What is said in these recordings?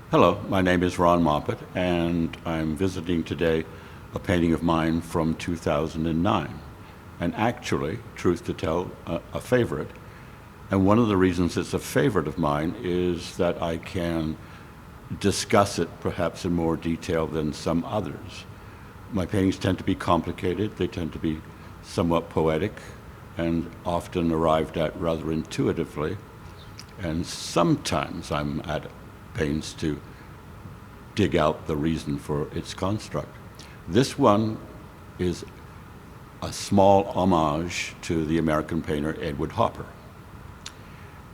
Hello, my name is Ron Moppett, and I'm visiting today a painting of mine from 2009. And actually, truth to tell, a favorite. And one of the reasons it's a favorite of mine is that I can discuss it perhaps in more detail than some others. My paintings tend to be complicated, they tend to be somewhat poetic, and often arrived at rather intuitively. And sometimes I'm at pains to dig out the reason for its construct. This one is a small homage to the American painter Edward Hopper.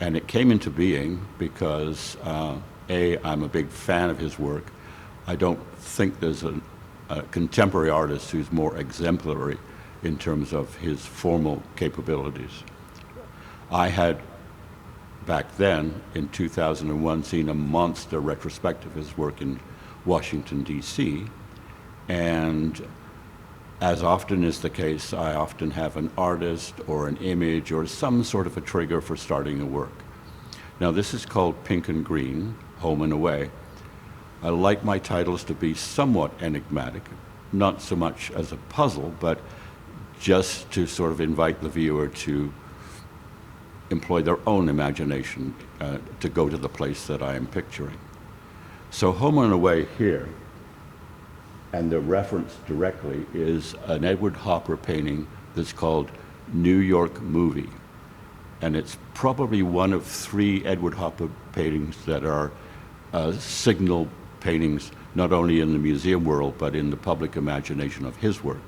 And it came into being because, I'm a big fan of his work. I don't think there's a contemporary artist who's more exemplary in terms of his formal capabilities. I had, back then, in 2001, seen a monster retrospective of his work in Washington, D.C., and as often is the case, I often have an artist or an image or some sort of a trigger for starting a work. Now, this is called Pink and Green, Home and Away. I like my titles to be somewhat enigmatic, not so much as a puzzle, but just to sort of invite the viewer to employ their own imagination to go to the place that I am picturing. So Home and Away here, and the reference directly is an Edward Hopper painting that's called New York Movie. And it's probably one of three Edward Hopper paintings that are signal paintings, not only in the museum world, but in the public imagination of his work.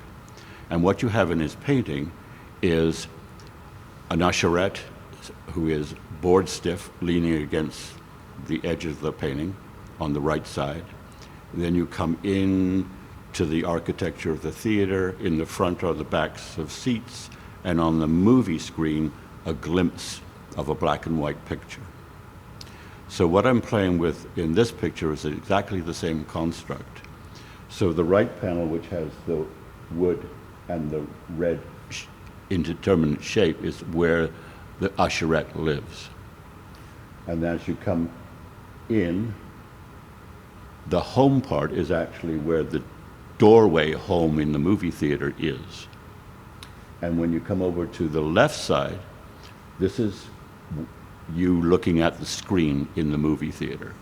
And what you have in his painting is an usherette who is board stiff, leaning against the edge of the painting on the right side. Then you come in to the architecture of the theater. In the front are the backs of seats, and on the movie screen, a glimpse of a black and white picture. So what I'm playing with in this picture is exactly the same construct. So the right panel, which has the wood and the red indeterminate shape, is where the usherette lives. And as you come in, the home part is actually where the doorway home in the movie theater is. And when you come over to the left side, this is you looking at the screen in the movie theater.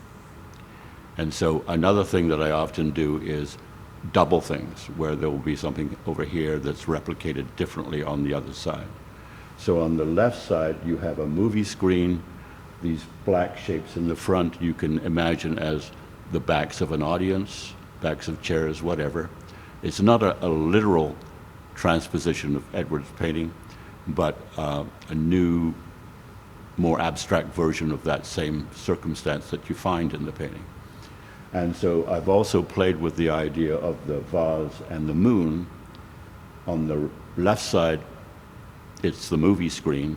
And so another thing that I often do is double things, where there will be something over here that's replicated differently on the other side. So on the left side, you have a movie screen. These black shapes in the front you can imagine as the backs of an audience, backs of chairs, whatever. It's not a literal transposition of Edward's painting, but a new, more abstract version of that same circumstance that you find in the painting. And so I've also played with the idea of the vase and the moon. On the left side, it's the movie screen,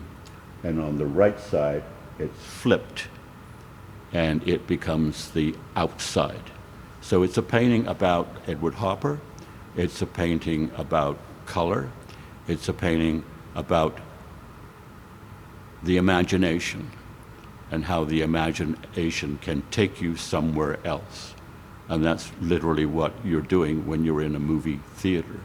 and on the right side, it's flipped, and it becomes the outside. So it's a painting about Edward Hopper, it's a painting about color, it's a painting about the imagination and how the imagination can take you somewhere else. And that's literally what you're doing when you're in a movie theater.